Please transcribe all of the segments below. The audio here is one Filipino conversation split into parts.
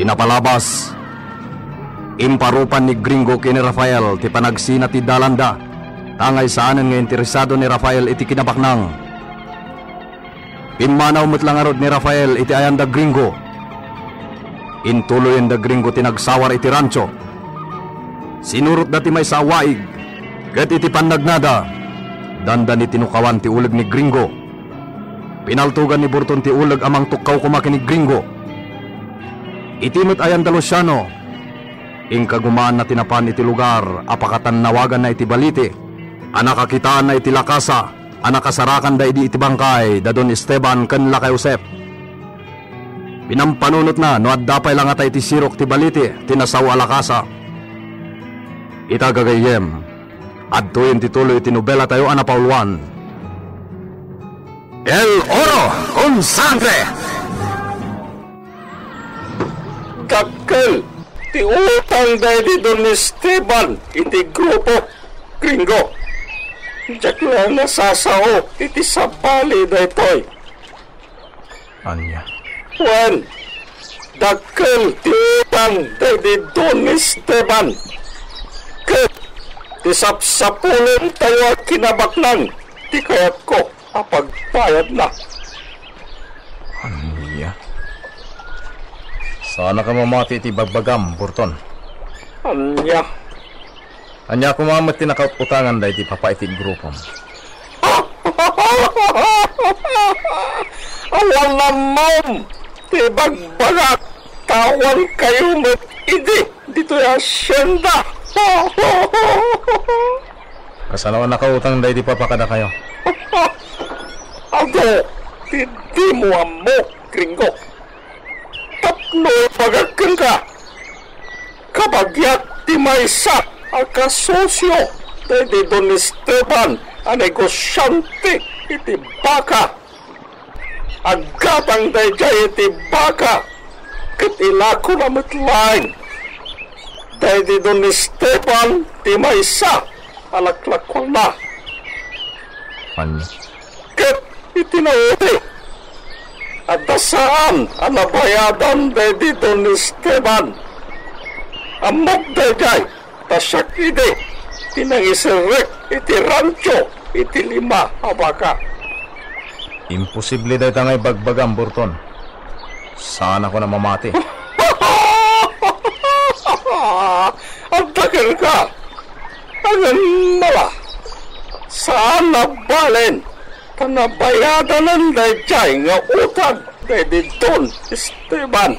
Pinapalabas. Imparupan ni Gringo kini Rafael ti panagsina ti dalanda. Tangay saanan nga interesado ni Rafael iti kinabaknang. Pinmanaw lang arod ni Rafael iti ayan da Gringo. Intuloy da Gringo tinagsawar iti rancho. Sinurot dati may sa waig. Ket iti pannagnada. Dandan iti tinukawan ti uleg ni Gringo. Pinaltugan ni Burton ti uleg amang tukaw kumakin ni Gringo. Itimot ayan da Luciano. Ingkagumaan na tinapan iti lugar, apakatan nawagan na iti balite. Anakakitaan na iti lakasa, anakasarakan da iti bangkay, da Don Esteban ken Lakay Josep. Pinampanunot na, no addapay lang ata iti sirok ti balite, tinasaw alakasa. Itagagayem, adtuin tituloy iti nobela tayo anapauluan. El Oro con Sangre! Kakkel, ti utang dahil di Don Esteban, iti grupo, Gringo. Diyak lang nasasao, iti sabali da ito'y. Anya? Juan, dakkel, ti utang dahil di Don Esteban. Ket, ti sapsapunin tayo at kinabaknang, ti kayat ko, apagpayad na. Anya? Sana ka mamati iti bagbagam, Burton. Anya? Anya kumamat tinakautangan da iti papa iti grupom. Alam na ma'am, ti bagbagat, tawan kayo met idi, dito yung asyenda. Kasanawan nakautang da iti papa kada kayo. Ado, hindi mo amo, Gringo. Tapno pagagkan ka. Kabagyat ti maysa, akasosyo, di Don Esteban, a negosyante, iti baka. Agatang dayjay iti baka, katilako na matlaing. Di Don Esteban, ti maysa, alaklakwal na. Anya? Ket itinauti. At dasaan ang nabayadan di Don Esteban. Amag dayjay, tasyak ide, tinangisirek, iti rancho, iti 5 abaka. Imposible dahi tangay bagbagam, Burton. Sana ko na mamati. Ang takil ka. Ang mala. Saan nabalin? Kanabayadan ng dayjay nga utang di Don Esteban.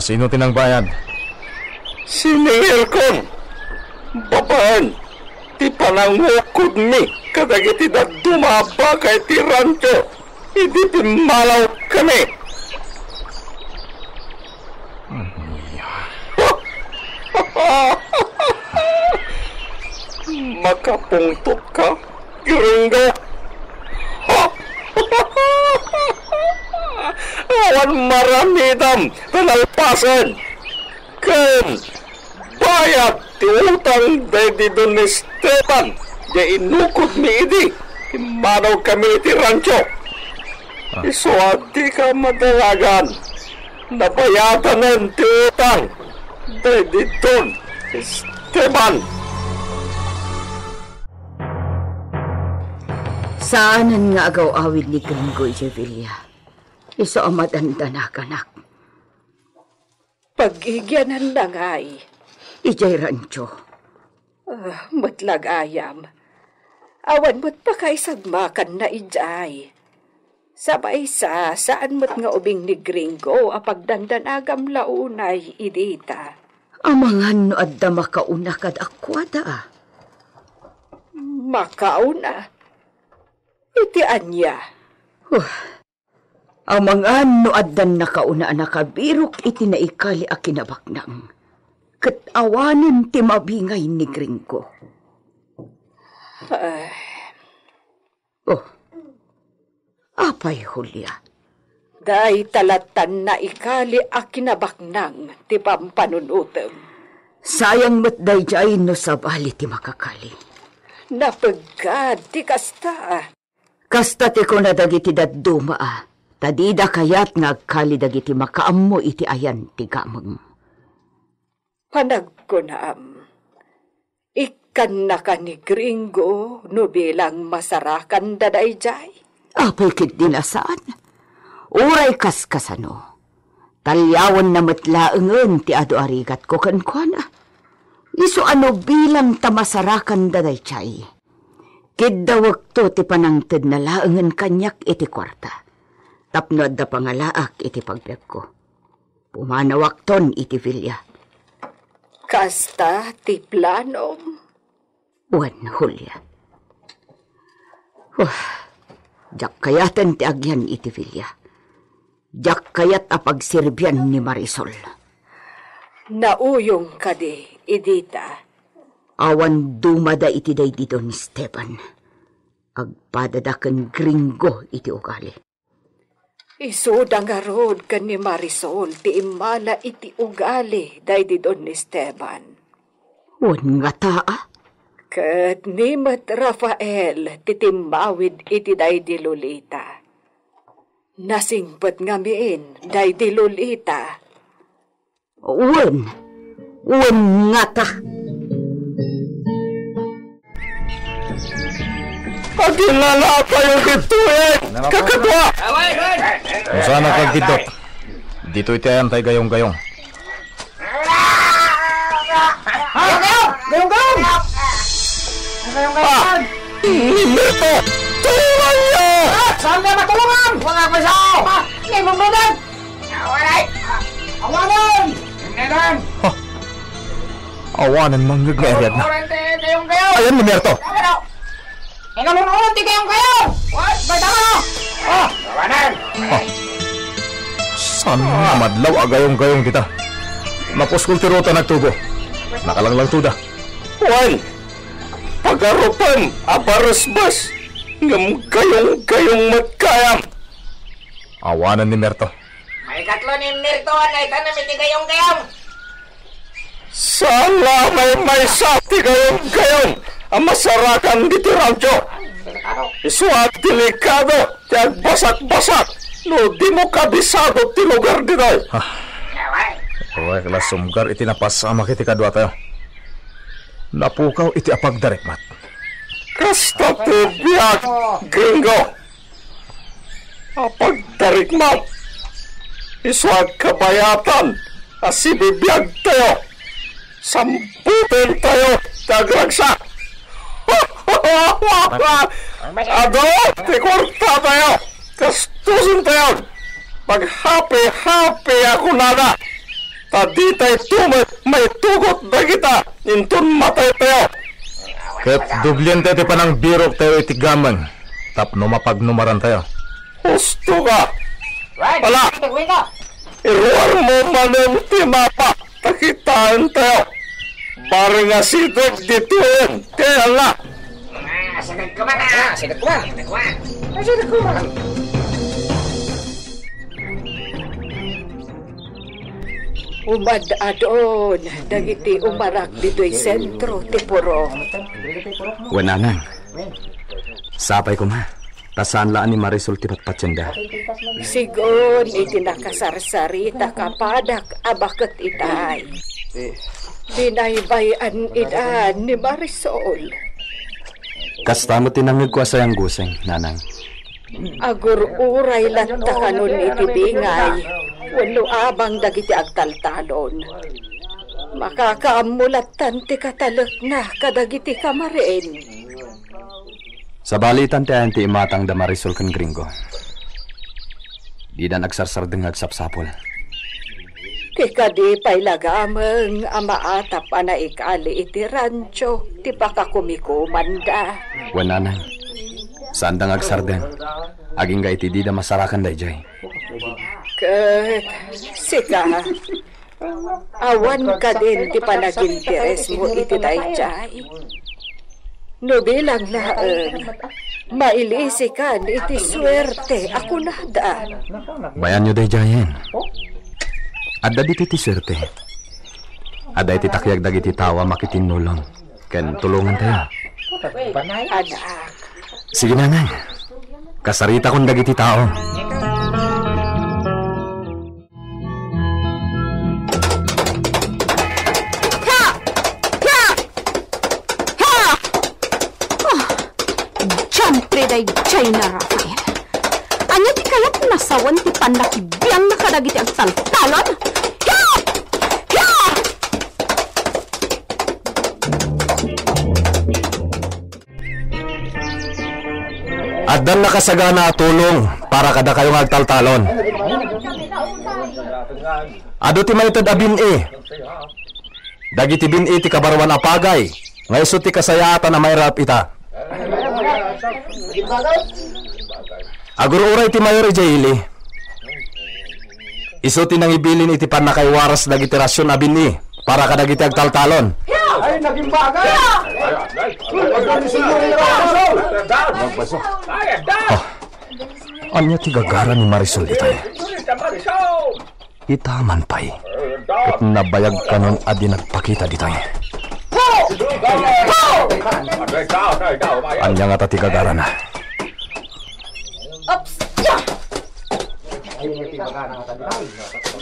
Sino tinangbayad? Siningil kon. Babaen. Ti panangukod mi. Kadagiti na dumabagay ti rancho. Hindi pimalaw kami. Makapungtot ka, Gringo. Awan maramidam penalpasan. Ken bayad ti utang di Don Esteban. Di inukod mi idi. Imanaw kami ti rancho. Iso di ka madalagan. Nabayadan ti utang di Don Esteban. Saanan nga agaw-awid ni Gringo Jevilla? Iso ang madandanak-anak. Pagigyanan na nga'y. Ijay rancho. Matlag ayam. Awan mo't pa kay sagmakan na ijay. Sabay saan mo't nga ubing ni Gringo apagdandan agam launay idita. Amangan no adda makauna kad akwada. Makauna? Iti anya. Amangan no addan nakauna nakabirok iti naikali a kinabaknang. Ket awanin ti mabingay ni Gringo. Apay Julia. Day talatan na ikali a kinabaknang ti pampanunutem. Sayang mo't dayjay no sabali ti makakali. Napagad ti kasta. Kasta ti ko na dagiti dadduma Tadida kayat nga agkalidag iti makaammo iti ayan ti gameng. Panagkunam, ikan na ka ni Gringo no bilang masarakan dadayjay. Apay kit dinasaan. Uray kaskasano. Talyawan na matlaengen ti ado arigat ko kankwana. Isu ano bilang tamasarakan dadayjay. Kidawag to ti panangted na laengen kanyak iti kwarta. Tapnod da pangalaak iti pagbiag ko. Pumanawak ton iti Villa. Kasta ti planom. Wan, Julia. Jak kayatan ti agyan iti Villa. Jak kayat apagsirbyan ni Marisol. Nauyong ka di, Edita. Awan dumada iti day dito ni Esteban. Agpadadakan Gringo iti ugali. Isuda nga rod ka ni Marisol ti imala iti ugali day di don ni Esteban. Wan nga taa. Kat ni Mat Rafael ti timmawid iti day di Lolita. Nasingpet nga miin day di Lolita. Wan nga ta. Pagilala kayo dito kakadwa! Kung saan nagkagdidot, dito iti ayantay gayong-gayong. Gayong-gayong! Nito! Tulungan niyo! Saan na matulungan? Wala pa siya! Ngay mong brother! Awalay! Awanan! Ngayon! Awanan manggag na eryad na. Gayong-gayong! Ayan mo, Merto! Ikaw mo naman, di gayong-gayong! What? Baitama na! Awanan! Saan nga madlaw agayong-gayong kita? Mapuskultiruta nagtubo. Nakalanglang tuda. Juan! Pagarupan! Abarasbas! Ngam gayong-gayong magkayam! Awanan ni Merto. May katlo ni Mirto na itanam iti gayong-gayong! Sala may sati gayong-gayong! Ang masarakan dito rancho! Isuat delikado! Tiyag basak-basak! No, di mo kabisado ti lugar dito! Uy, kala sumgar iti napasama kiti kadwa tayo. Napukaw iti apagdarikmat. Kasta ti biyak, Gringo! Apagdarikmat! Isuat kabayatan! Asibibiyag tayo! Samputin tayo! Tagragsa! Ado! Tikurta tayo! Kastusin tayo! Pag-happy ako nada! Taditay tumay may tugot na kita! Intun matay tayo! Ket dublyan tayo ti panang birok tayo iti gaman. Tapno mapagnumaran tayo. Husto ka! Wala! Tigwin ka! Iruar mo manem ti mapa! Takitaan tayo! Bari nga sitok dito yun! Kaya nga! Sigat ko man ha! Sigat ko man! Sigat ko man! Umadadon, dagiti umarak dito'y sentro ti Purong. Wananang. Sapay ko ma. Tasaan laan ni Marisol ti patpatsenda. Sigon, iti nakasarsarita kapadak abakat itay. Binaybayan idan ni Marisol. Kasta mo tinangag ko asayang guseng, nanang. Agur uray latta kanon iti bingay. Wano abang dagiti agtaltalon. Makakaamulatan ti katalak na kadagiti kamarin. Sa balitan tayo ti imatang da Marisol kan Gringo. Di na nagsarsardeng agsapsapol. Kikadi pa'y lagamang amaatap na ikali iti rancho ti pakakumikumanda. Wananang. Saan da agsardeng? Aging ga iti di da masarakan da jay. Kat, sika, awan ka din ti panaginteres mo iti dayjay. No bilang laan, mailisi ka iti swerte ako nada. Bayan nyo da jayen. Adda di ti swerte. Adda iti takyag dagiti tawa makitinulong. Ken tulungan tayo. Anak. Sige nanay. Kasarita kong dagiti tao. Siyempre day China, Rafael. Anya ti kayat nasawan ti panakibiyang nakadagiti ang saltalon? Ya! Ya! At dan nakasagana tulong para kada kayong agtaltalon. Ado ti maytod a bin-i. Dagiti bin-i ti kabarwan apagay. Nga iso ti kasayaatan na mayrap ita. Agur-uray ti mayor ijayili. Iso ti nang ibilin iti panakaywaras dagiti rasyon a bin-i para kadagiti agtaltalon. Ay, naging bagay! Anya ti gagara ni Marisol itay. Itaman pa'y. At nabayag ka nun adi nagpakita ditay. Anya nga ta ti gagara na. Ops! Ya!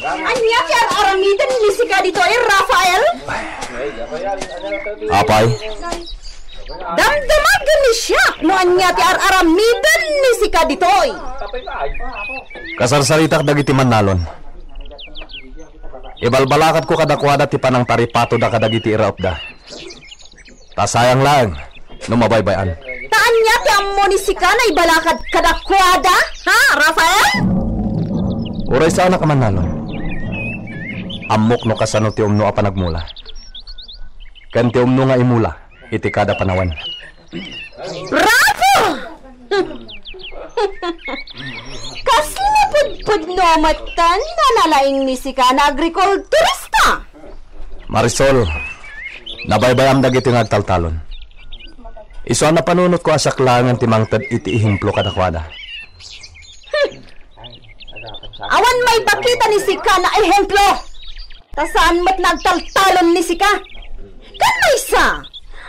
Anya ti aramidan ni si ka dito Rafael? Apay? Damdamagan ni siya no anya ti aramidan ni si ka dito. Kasarsaritak dagiti manalon. Ibalbalakat ko kadakwada ti panang taripato da kadagiti iraupda. Tasayang lang, numabaybayan. Taan niya ti ammo ni si ka na ibalakad kadakwada? Ha, Rafael? Uray sana ka manalon. Amok no kasano ti umno a panagmula. Kan ti umno nga imula, iti kada panawan. Bravo! Kasli pudpud no matan nanalaing ni si ka na agrikulturista. Marisol, nabaybayam dagiti ngagtaltalon. Iso na panunot ko asaklangan ti mangtad iti ihimplo kadakwada. Awan may bakita ni si ka na ehemplo. Tasaan mat nagtaltalon ni si ka? Kan may isa,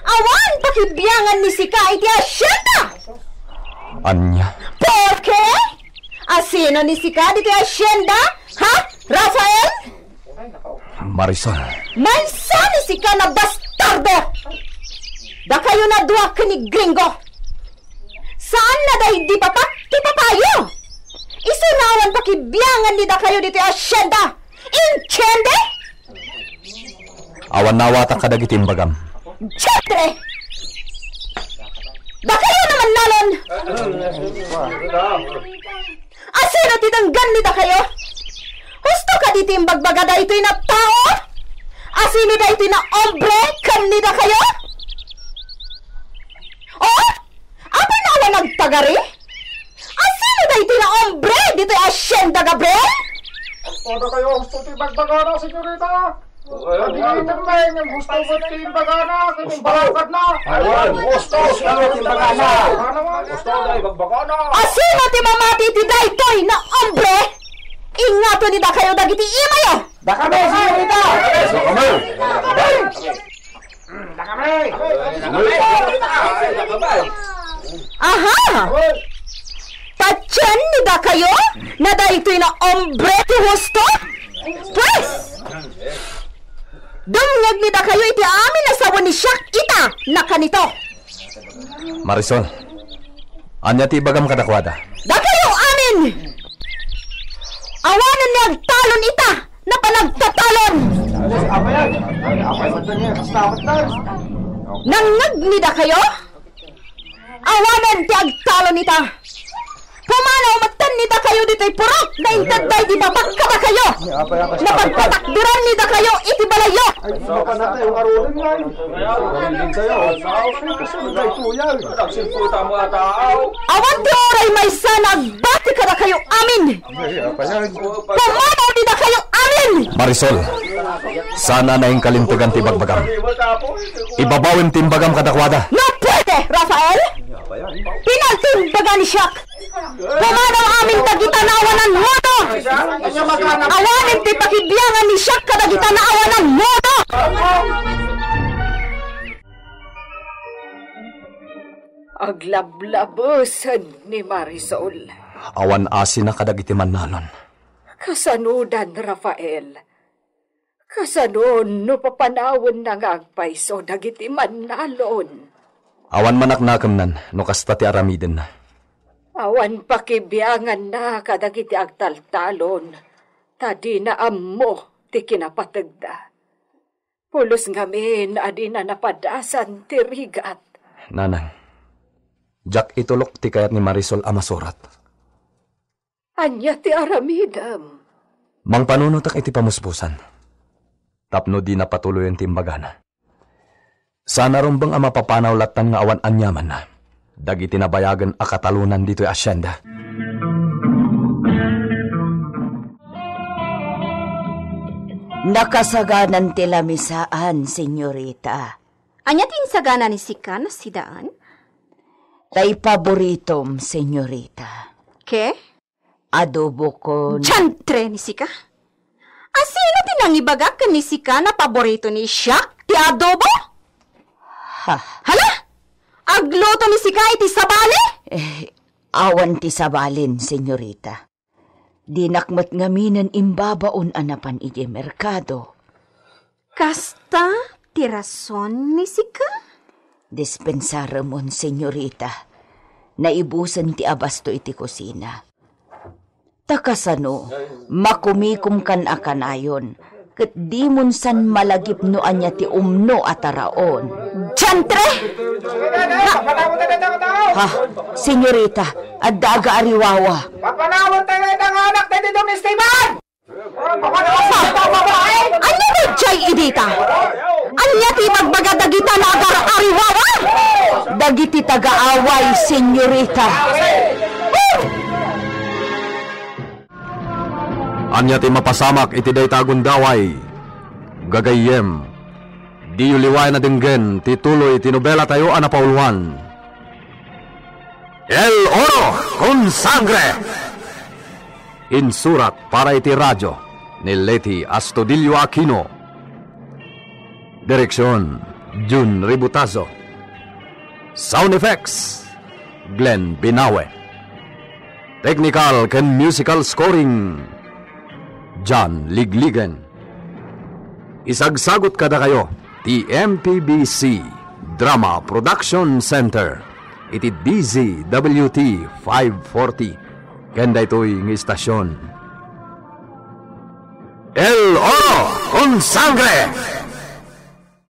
awan pakibiyangan ni si ka iti asyenda. Anya? Porke? Asino ni si ka dito asyenda? Ha, Rafael? Marisol. May isa ni si ka na bastardo. Da kayo na duwa ka ni Gringo. Saan na dahi di papak ti papayo? Isunawan pakibiyangan ni da kayo dito asyenda. Inchende? Awan nawata kadagiti imbagam. Siyempre! Da kayo naman nalon! Asino titanggan ni da kayo? Gusto ka dito yung bagbaga da ito'y na tao? Asino da ito'y na ombre kan ni da kayo? Oh? Apa na awan nagtagari? Asino da ito'y na ombre dito'y asyenda, Gabriel? Todo kayo gusto ti bagbagana, senyorita? Hindi kayo tambay, ng gusto mo ti bagana, kanyang balakad na. Awan, gusto ti bagana. Gusto tayo bagbagana. Asino ti mamati ti daytoy na ombre? Ingato ni da kayo dagiti imayo. Da kami, senyorita! Da kami! Aha! Patyan ni da kayo na daytoy na ombre ti husto? Pues! Dumngag ni da kayo iti amin na sawa ni siyak ita na kanito. Marisol, anya ti ibagam kadakwada. Da kayo amin! Awanan ni agtalon ita na panagtatalon. Nangag ni da kayo? Awanan ti agtalon ita. Pumanaw matan ni da kayo dito'y purok na intaday di babak ka ba kayo? Napagpatakdiran ni da kayo iti balayo. Awan ti oray may sanag bati ka da kayo amin. Pumanaw ni da kayo amin. Marisol, sana na yung kalintugan ti bagbagam. Ibabawin ti imbagam kadakwada. No pwede, Rafael! Pinaltimbaga ni Shaq! Pumanaw amin tagita na awanan moto! Awanin ti pakibiyangan ni Shaq kadagita na awanan moto! Aglablabusan ni Marisol. Awan asin na kadagiti manalon. Kasanudan, Rafael. Kasanon no papanawon na ngagpaiso dagiti manalon. Awan manak nakamnan, no kasta ti aramiden na. Awan pakibiyangan na kadagiti agtaltalon. Tadi na ammo ti kinapatagda. Pulos ngamin adi na napadasan ti rigat. Nanang, jak itulok ti kayat ni Marisol Amasurat. Anya ti aramidam. Mang panunutak iti pamuspusan. Tapno di napatuloy ang timbagana. Sana rumbang ang mapapanaw latan nga awan anyaman na. Dagiti nabayagan a katalunan dito'y asyenda. Nakasaganan ti lamisaan, senyorita. Anya tin sagana ni Sika na si Daan? Tay paboritom, senyorita. Ke? Adobo ko... Chantre ni Sika? Asino tinangibagak ka ni Sika na paborito ni siya? Ti adobo? Ha? Hala? Agluto ni Sika iti sabali? Awan ti sabalin, senyorita. Dinakmat ngaminan imbabaon anapan iti merkado. Kasta ti rason ni Sika? Dispensaramon, senyorita. Naibusan ti abasto iti kusina. Takasano, makumikum kan akanayon, ket di munsan malagip no anya ti umno ataraon. Chantre! Ha, senyorita, addaga ariwawa. Papanawon tayo ng anak tayo dito ni Esteban! Anya ba jay idita? Anya ti magbagadagita na agar ariwawa? Dagiti taga-away, senyorita. Anya ti mapasamak iti daytagon daway. Gagayem. Di uliway na dinggen ti tuloy ti nobela tayo anapauluan. El Oro con Sangre. Insurat para iti radyo ni Leti Astudillo Aquino. Direksyon Jun Ributazo. Sound effects Glenn Binawe. Technical and musical scoring John Ligligan. Isagsagot kada kayo ti MPBC Drama Production Center iti DZWT 540 kenda ito'y ng istasyon El Oro con Sangre.